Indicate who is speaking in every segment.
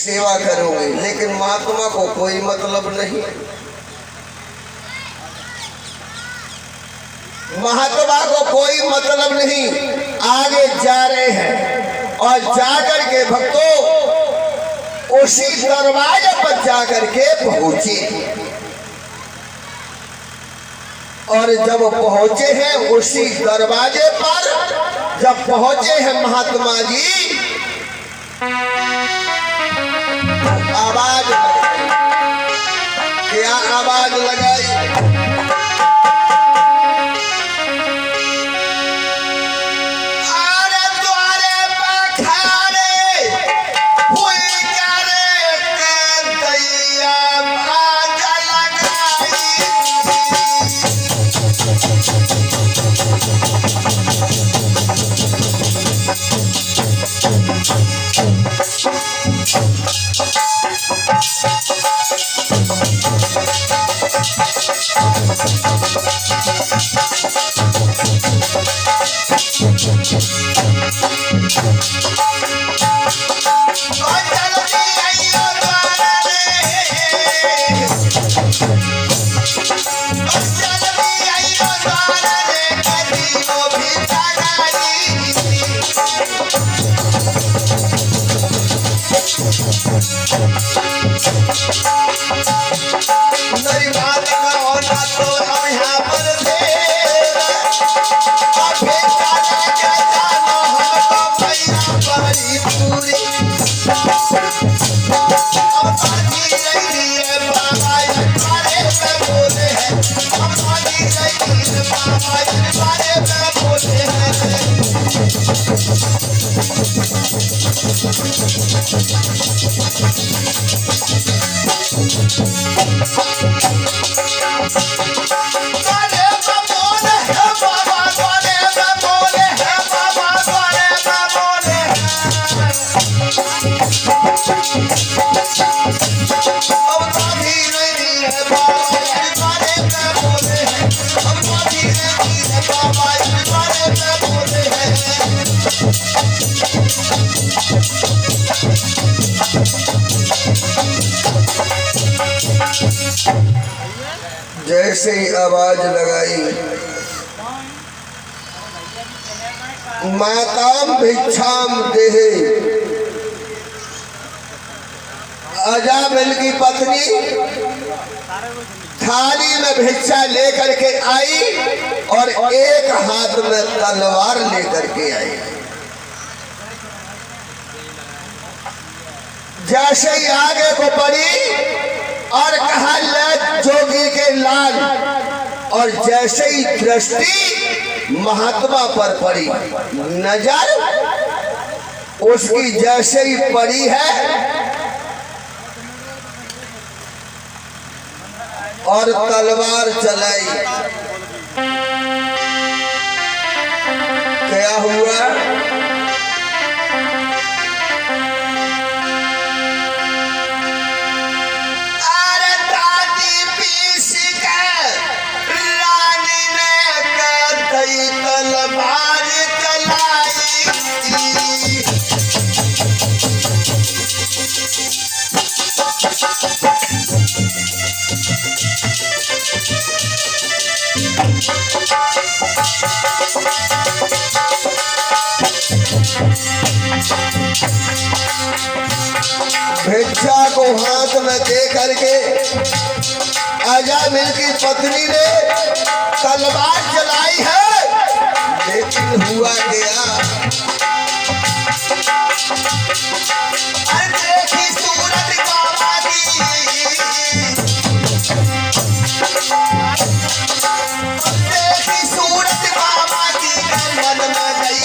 Speaker 1: सेवा करोगे, लेकिन महात्मा को कोई मतलब नहीं। महात्मा को कोई मतलब नहीं। आगे जा रहे हैं और जाकर के भक्तों उसी दरवाजे पर जाकर के पहुंचे। और जब पहुंचे हैं उसी दरवाजे पर, जब पहुंचे हैं महात्मा जी, आवाज लगाई। क्या आवाज लगाई? जैसे ही आवाज लगाई, माताम भिक्षाम देहे, अजामिल की पत्नी थाली में भिक्षा लेकर के आई और एक हाथ में तलवार लेकर के आई। जैसे ही आगे को बढ़ी और कहा ले जोगी के लाल, और जैसे ही दृष्टि महात्मा पर पड़ी, नजर उसकी जैसे ही पड़ी है और तलवार चलाई। क्या हुआ? भिक्षा को हाथ में दे करके अजामिल की पत्नी ने तलवार चलाई है, लेकिन हुआ गया, देखी सूरत बाबा की, देखी सूरत बाबा की, मन में गई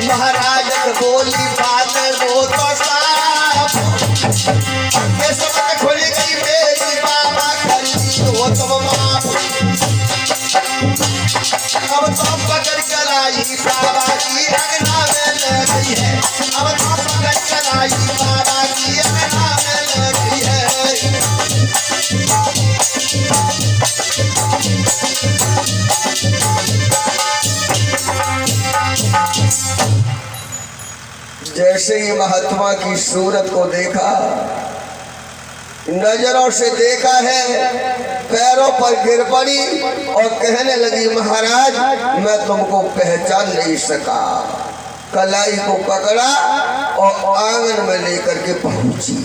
Speaker 1: महाराज बोली बात वो तो साफ जैसे ही महात्मा की सूरत को देखा, नजरों से देखा है, पैरों पर गिर पड़ी और कहने लगी, महाराज मैं तुमको पहचान नहीं सका। कलाई को पकड़ा और आंगन में लेकर के पहुंची।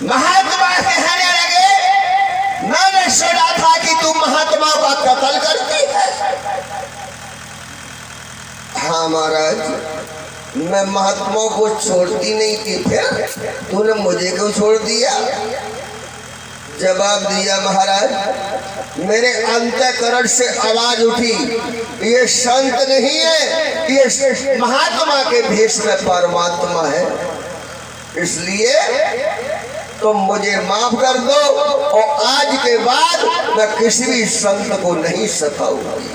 Speaker 1: महात्मा कहने लगे, मैंने सुना था कि तुम महात्मा का कत्ल करती है। हाँ महाराज, मैं महात्माओं को छोड़ती नहीं थी, फिर तूने मुझे क्यों छोड़ दिया? जवाब दिया, महाराज मेरे अंतःकरण से आवाज उठी, ये संत नहीं है, ये महात्मा के भेष में परमात्मा है, इसलिए तुम मुझे माफ कर दो और आज के बाद मैं किसी भी संत को नहीं सताऊंगी।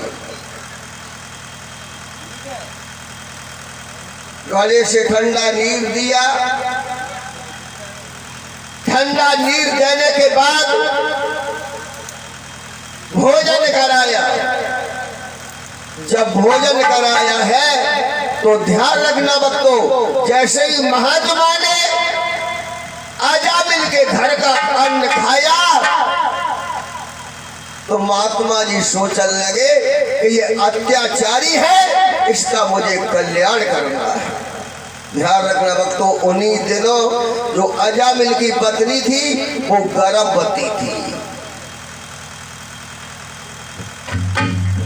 Speaker 1: गले से ठंडा नीर दिया। ठंडा नीर देने के बाद भोजन कराया। जब भोजन कराया है तो ध्यान रखना बच्चों, जैसे ही महात्मा ने अजामिल के घर का अन्न खाया तो महात्मा जी सोचने लगे कि ये अत्याचारी है, इसका मुझे कल्याण करना है। ध्यान रखना बच्चों, उन्हीं दिनों जो अजामिल की पत्नी थी वो गर्भवती थी।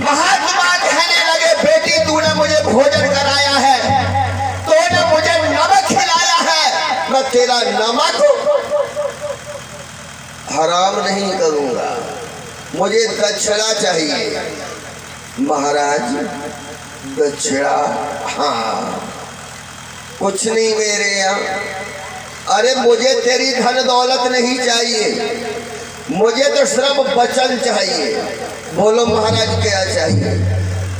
Speaker 1: महात्मा कहने लगे, बेटी तूने मुझे भोजन कराया है, तूने मुझे नमक खिलाया है, मैं तेरा नमक हराम नहीं करूंगा, मुझे दक्षिणा चाहिए। महाराज दक्षिणा? हाँ, कुछ नहीं मेरे यहाँ। अरे मुझे तेरी धन दौलत नहीं चाहिए, मुझे तो सिर्फ वचन चाहिए। बोलो महाराज क्या चाहिए?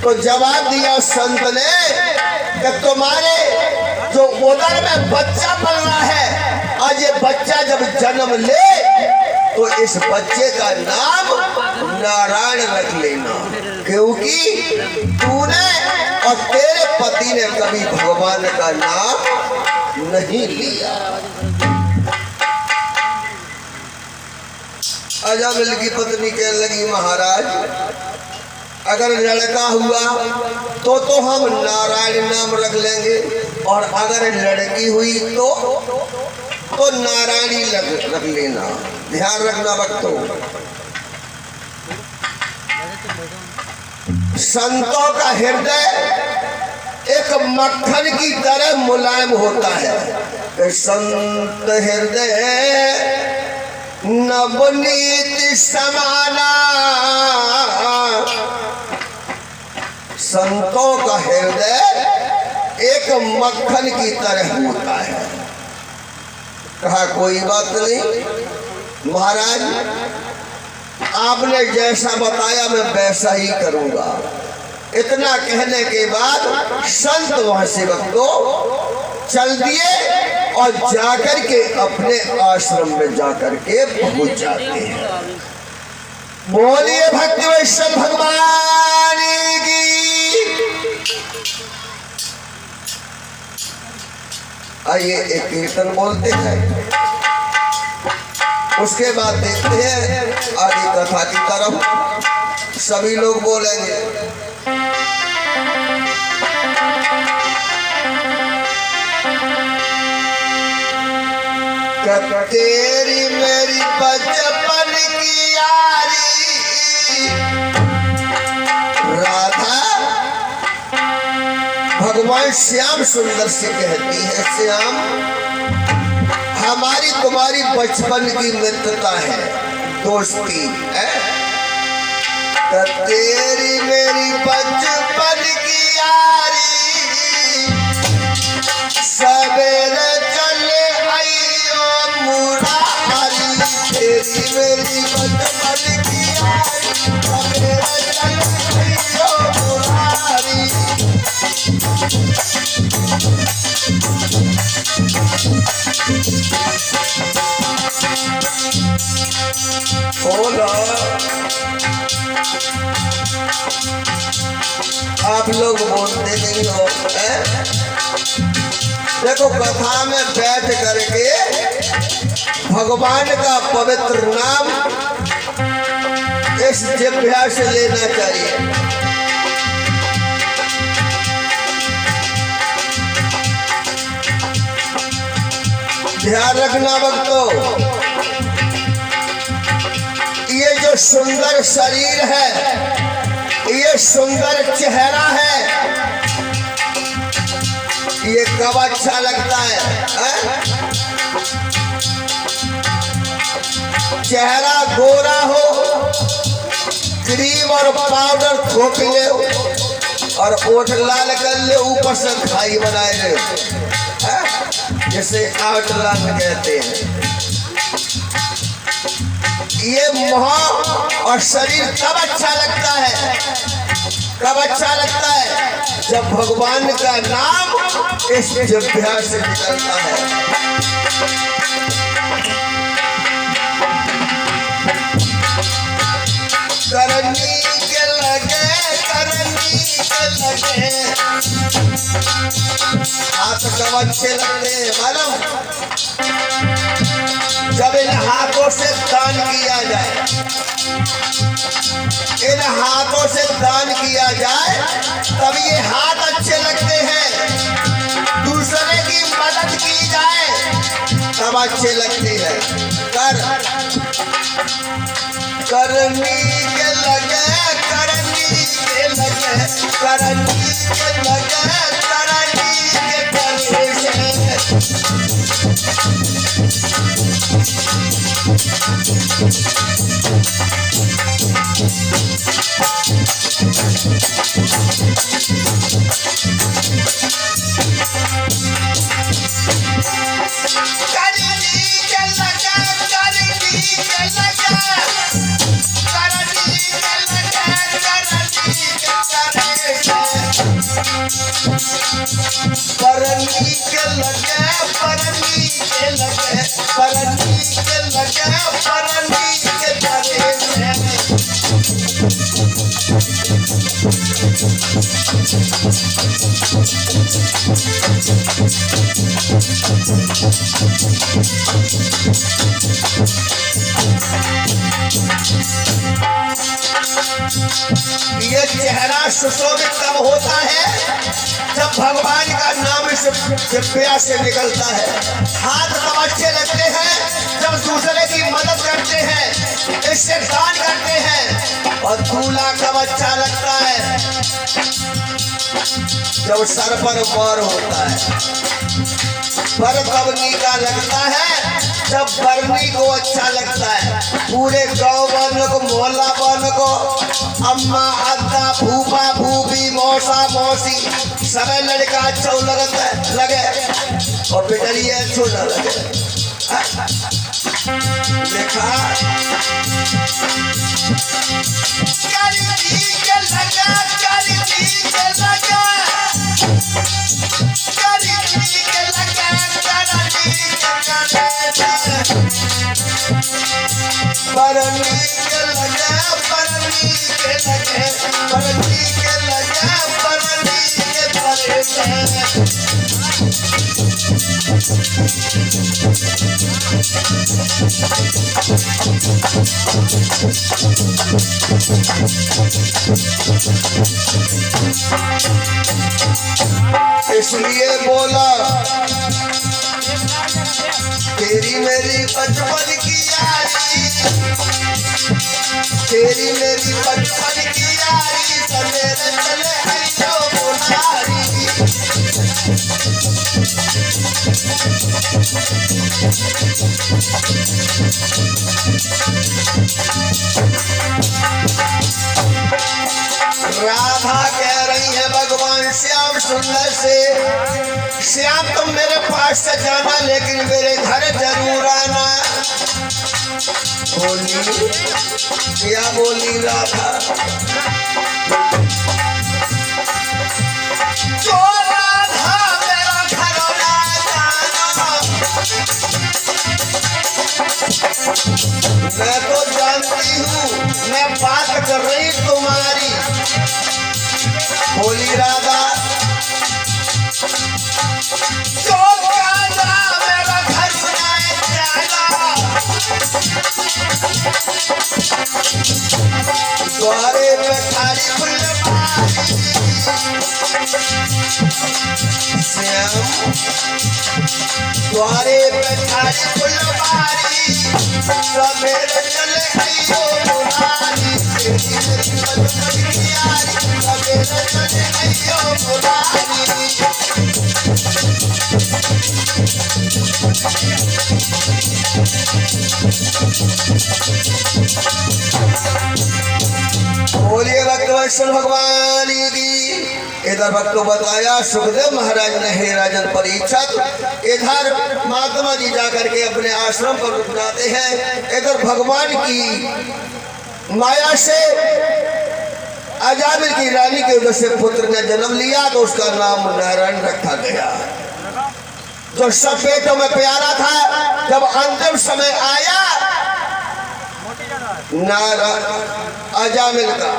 Speaker 1: तो जवाब दिया संत ने कि तुम्हारे जो उदर में बच्चा पल रहा है, आज ये बच्चा जब जन्म ले तो इस बच्चे का नाम नारायण रख लेना, क्योंकि तूने और तेरे पति ने कभी भगवान का नाम नहीं लिया। अजामिल की पत्नी कहने लगी, महाराज अगर लड़का हुआ तो हम नारायण नाम रख लेंगे, और अगर लड़की हुई तो नारायणी रख लेना। ध्यान रखना बच्चों, संतों का हृदय एक मक्खन की तरह मुलायम होता है। संत हृदय नवनीत समाना, संतों का हृदय एक मक्खन की तरह होता है। कहा कोई बात नहीं महाराज, आपने जैसा बताया मैं वैसा ही करूंगा। इतना कहने के बाद संत वहां से को चल दिए और जाकर के अपने आश्रम में जाकर के पहुंच जाते हैं। बोलिए भक्ति वैष्णव भगवान की। आइए एक कीर्तन बोलते हैं, उसके बाद देखते हैं आगे कथा की तरफ। सभी लोग बोलेंगे। तेरी मेरी बचपन की यारी राधा भगवान श्याम सुंदर से कहती है, श्याम हमारी तुम्हारी बचपन की मित्रता है, दोस्ती है। तेरी मेरी बचपन की यारी सवेरे चले आइयो मुरारी। तेरी मेरी बचपन की यारी सवेरे चले आइयो मुरारी। बोलो आप लोग बोलते नहीं हो है? देखो कथा में बैठ करके भगवान का पवित्र नाम इस जिह्वा से लेना चाहिए। ध्यान रखना भक्तों, ये जो सुंदर शरीर है, ये सुंदर चेहरा है, ये कब अच्छा लगता है? चेहरा गोरा हो, क्रीम और पाउडर थोप ले और ओठ लाल कर ले, ऊपर से खाई बनाए ले, जिसे आउटलाइन कहते हैं। ये मुंह और शरीर कब अच्छा लगता है? कब अच्छा लगता है? जब भगवान का नाम इस जिह्वा से निकलता है। करनी के लगे, करनी के लगे, हाथ कब अच्छे लगते हैं मालूम? जब इन हाथों से दान किया जाए, इन हाथों से दान किया जाए, तब ये हाथ अच्छे लगते हैं। दूसरे की मदद की जाए तब अच्छे लगते हैं। करनी के लगे, करनी के लगे, करनी के लगे, करनी के परनी के लगे, परनी के लगे, परनी के लगे, परनी के डरे ये चेहरा सुशोभित कब होता है? जब भगवान का नाम इस जिह्वा से निकलता है। हाथ कब अच्छे लगते हैं? जब दूसरे की मदद करते हैं, इससे दान करते हैं। और दूल्हा कब अच्छा लगता है? जब सर पर बर होता है। बर कब नीका लगता है? जब बरनी को अच्छा लगता है। पूरे गांव वालों को, मोहल्ला वालों को, अम्मा अद्दा, फूफा फूफी, मौसा मौसी, सभी लड़का अच्छा लगे और बेटरी अच्छो न लगे। देखा परनी के लगे, परनी के लगे, परनी के लगे, परनी के परे इसलिए बोला तेरी मेरी बचपन की यारी, तेरी मेरी बचपन की यारी, सवेरे चले हैं जो बुलारी। राधा कह रही है भगवान श्याम सुंदर से, श्याम तुम मेरे पास से जाना लेकिन मेरे घर जरूर आना। बोली क्या बोली राधा? जो राधा मेरा घर मैं तो जानती हूँ, मैं बात कर रही तुम्हारी। बोली द्वारे बैठाई फुलवारी सवेरे चले आइयो मुरारी सवेरे चले आइयो मुरारी बोलिए भक्तवत्सल भगवान की। इधर भक्त को बताया सुखदेव महाराज ने हे राजन परीक्षित, इधर महात्मा जी जाकर के अपने आश्रम पर रुकनाते हैं। इधर भगवान की माया से अजामिल की रानी के उधर से पुत्र ने जन्म लिया तो उसका नाम नारायण रखा गया। जो सब पेटों में प्यारा था, जब अंतिम समय आया नारायण अजामिल का